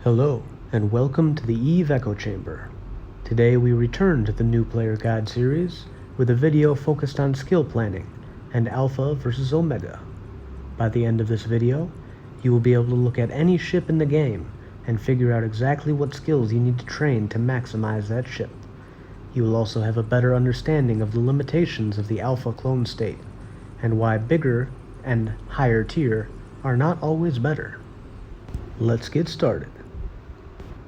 Hello, and welcome to the EVEEchoChamber. Today we return to the New Player Guide series with a video focused on skill planning and Alpha versus Omega. By the end of this video, you will be able to look at any ship in the game and figure out exactly what skills you need to train to maximize that ship. You will also have a better understanding of the limitations of the Alpha clone state, and why bigger and higher tier are not always better. Let's get started.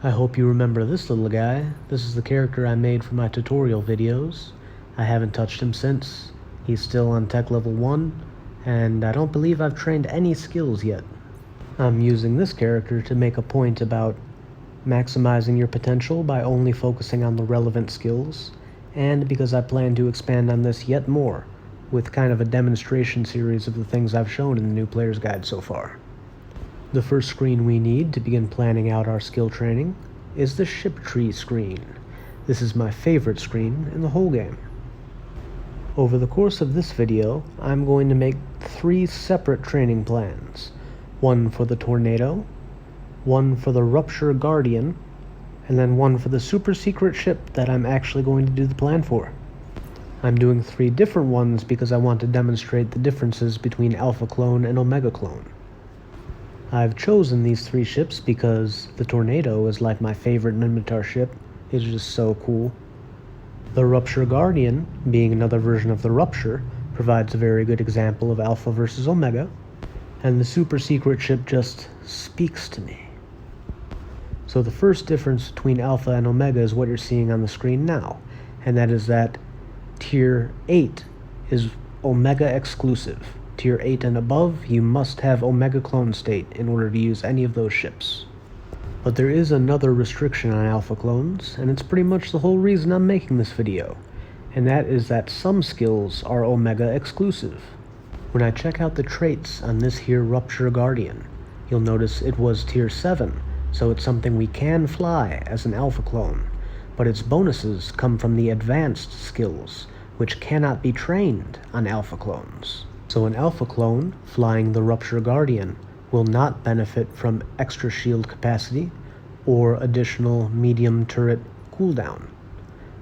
I hope you remember this little guy. This is the character I made for my tutorial videos. I haven't touched him since. He's still on tech level 1, and I don't believe I've trained any skills yet. I'm using this character to make a point about maximizing your potential by only focusing on the relevant skills, and because I plan to expand on this yet more with kind of a demonstration series of the things I've shown in the New Player's Guide so far. The first screen we need to begin planning out our skill training is the ship tree screen. This is my favorite screen in the whole game. Over the course of this video, I'm going to make 3 separate training plans. One for the Tornado, one for the Rupture Guardian, and then one for the super secret ship that I'm actually going to do the plan for. I'm doing 3 different ones because I want to demonstrate the differences between Alpha Clone and Omega Clone. I've chosen these 3 ships because the Tornado is like my favorite Minmatar ship. It's just so cool. The Rupture Guardian, being another version of the Rupture, provides a very good example of Alpha versus Omega, and the super secret ship just speaks to me. So the first difference between Alpha and Omega is what you're seeing on the screen now, and that is that Tier 8 is Omega exclusive. Tier 8 and above, you must have Omega clone state in order to use any of those ships. But there is another restriction on Alpha clones, and it's pretty much the whole reason I'm making this video, and that is that some skills are Omega exclusive. When I check out the traits on this here Rupture Guardian, you'll notice it was Tier 7, so it's something we can fly as an Alpha clone, but its bonuses come from the advanced skills, which cannot be trained on Alpha clones. So an Alpha clone flying the Rupture Guardian will not benefit from extra shield capacity or additional medium turret cooldown.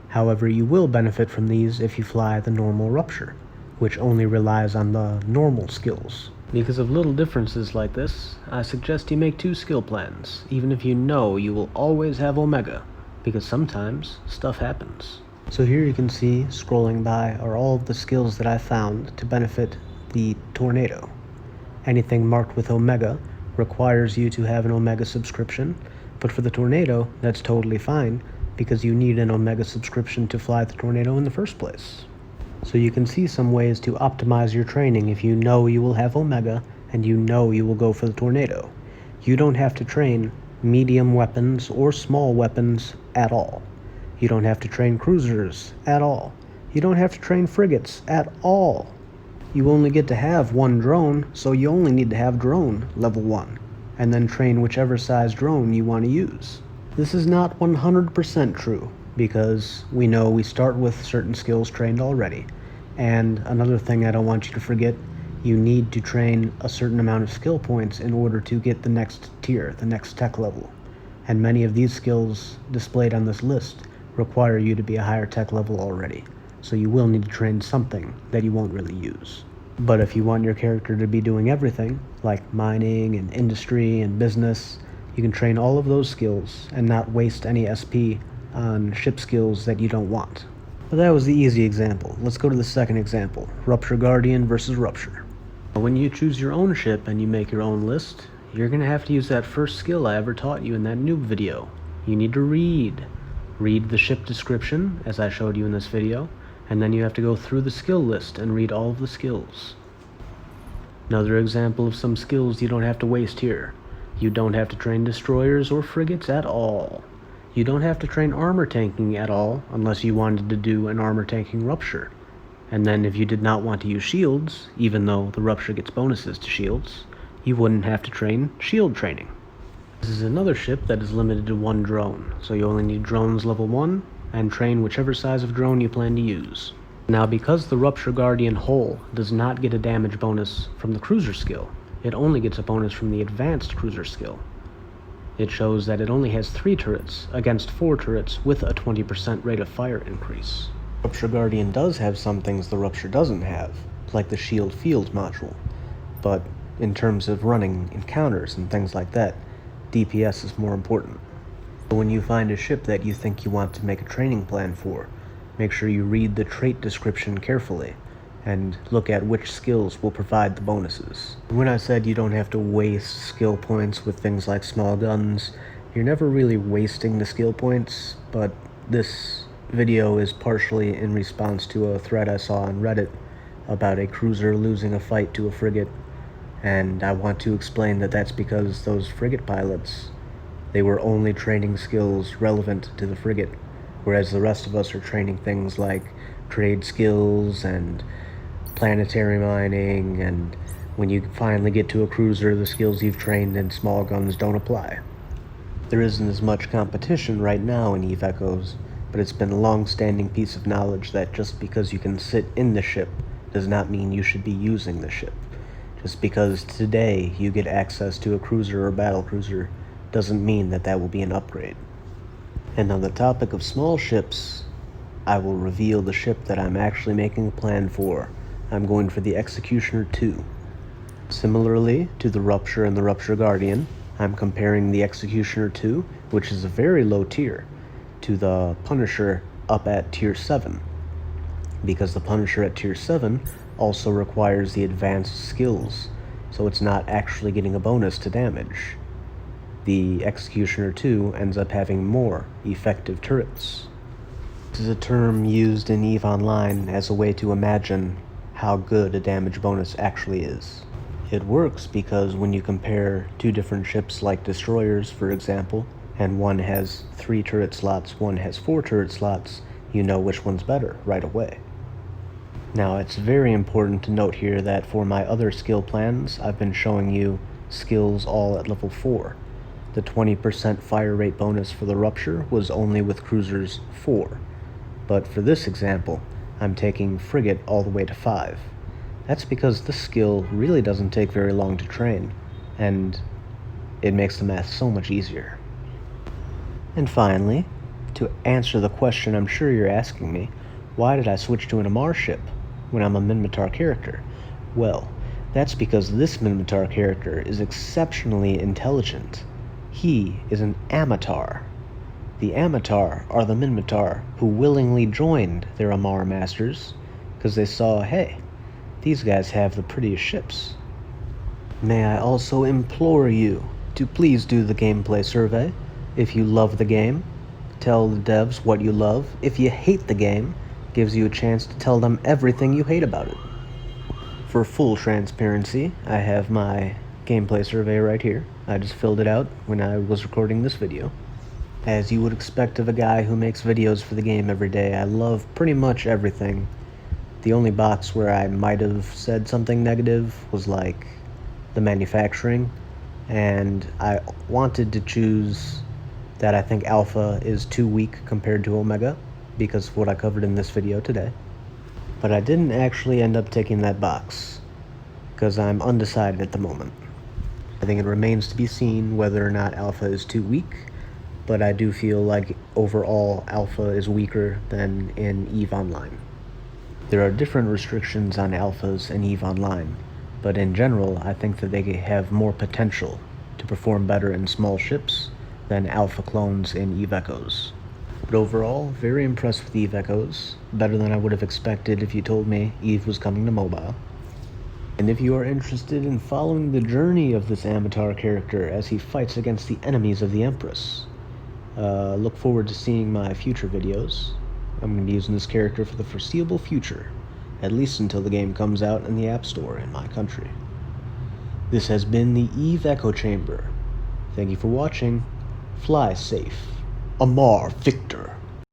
However, you will benefit from these if you fly the normal Rupture, which only relies on the normal skills. Because of little differences like this, I suggest you make 2 skill plans, even if you know you will always have Omega, because sometimes stuff happens. So here you can see, scrolling by, are all of the skills that I found to benefit the Tornado. Anything marked with Omega requires you to have an Omega subscription, but for the Tornado, that's totally fine, because you need an Omega subscription to fly the Tornado in the first place. So you can see some ways to optimize your training if you know you will have Omega and you know you will go for the Tornado. You don't have to train medium weapons or small weapons at all. You don't have to train cruisers at all. You don't have to train frigates at all. You only get to have 1 drone, so you only need to have drone level 1, and then train whichever size drone you want to use. This is not 100% true, because we know we start with certain skills trained already. And another thing I don't want you to forget, you need to train a certain amount of skill points in order to get the next tier, the next tech level. And many of these skills displayed on this list require you to be a higher tech level already. So you will need to train something that you won't really use. But if you want your character to be doing everything, like mining and industry and business, you can train all of those skills and not waste any SP on ship skills that you don't want. But that was the easy example. Let's go to the second example, Rupture Guardian versus Rupture. When you choose your own ship and you make your own list, you're going to have to use that first skill I ever taught you in that noob video. You need to read the ship description, as I showed you in this video, and then you have to go through the skill list and read all of the skills. Another example of some skills you don't have to waste here. You don't have to train destroyers or frigates at all. You don't have to train armor tanking at all unless you wanted to do an armor tanking Rupture. And then if you did not want to use shields, even though the Rupture gets bonuses to shields, you wouldn't have to train shield training. This is another ship that is limited to 1 drone, so you only need drones level 1, and train whichever size of drone you plan to use. Now because the Rupture Guardian hull does not get a damage bonus from the cruiser skill, it only gets a bonus from the advanced cruiser skill. It shows that it only has 3 turrets against 4 turrets with a 20% rate of fire increase. Rupture Guardian does have some things the Rupture doesn't have, like the shield field module, but in terms of running encounters and things like that, DPS is more important. When you find a ship that you think you want to make a training plan for, make sure you read the trait description carefully and look at which skills will provide the bonuses. When I said you don't have to waste skill points with things like small guns, you're never really wasting the skill points, but this video is partially in response to a thread I saw on Reddit about a cruiser losing a fight to a frigate, and I want to explain that that's because those frigate pilots, they were only training skills relevant to the frigate, whereas the rest of us are training things like trade skills and planetary mining, and when you finally get to a cruiser, the skills you've trained in small guns don't apply. There isn't as much competition right now in EVEEchos, but it's been a long-standing piece of knowledge that just because you can sit in the ship does not mean you should be using the ship. Just because today you get access to a cruiser or battlecruiser doesn't mean that that will be an upgrade. And on the topic of small ships, I will reveal the ship that I'm actually making a plan for. I'm going for the Executioner 2. Similarly to the Rupture and the Rupture Guardian, I'm comparing the Executioner 2, which is a very low tier, to the Punisher up at tier 7. Because the Punisher at tier 7 also requires the advanced skills, so it's not actually getting a bonus to damage. The Executioner 2 ends up having more effective turrets. This is a term used in EVE Online as a way to imagine how good a damage bonus actually is. It works because when you compare 2 different ships like destroyers, for example, and one has 3 turret slots, one has 4 turret slots, you know which one's better right away. Now, it's very important to note here that for my other skill plans, I've been showing you skills all at level 4. The 20% fire rate bonus for the Rupture was only with cruisers 4, but for this example, I'm taking frigate all the way to 5. That's because this skill really doesn't take very long to train, and it makes the math so much easier. And finally, to answer the question I'm sure you're asking me, why did I switch to an Amarr ship when I'm a Minmatar character? Well, that's because this Minmatar character is exceptionally intelligent. He is an Amatar. The Amatar are the Minmatar who willingly joined their Amarr masters because they saw, hey, these guys have the prettiest ships. May I also implore you to please do the gameplay survey. If you love the game, tell the devs what you love. If you hate the game, it gives you a chance to tell them everything you hate about it. For full transparency, I have my gameplay survey right here. I just filled it out when I was recording this video. As you would expect of a guy who makes videos for the game every day, I love pretty much everything. The only box where I might have said something negative was like the manufacturing, and I wanted to choose that I think Alpha is too weak compared to Omega because of what I covered in this video today. But I didn't actually end up taking that box because I'm undecided at the moment. I think it remains to be seen whether or not Alpha is too weak, but I do feel like overall Alpha is weaker than in EVE Online. There are different restrictions on Alphas in EVE Online, but in general I think that they have more potential to perform better in small ships than Alpha clones in EVEEchos. But overall, very impressed with EVEEchos, better than I would have expected if you told me EVE was coming to mobile. And if you are interested in following the journey of this Amatar character as he fights against the enemies of the Empress, look forward to seeing my future videos. I'm going to be using this character for the foreseeable future, at least until the game comes out in the App Store in my country. This has been the EVEEchoChamber. Thank you for watching. Fly safe. Amarr Victor.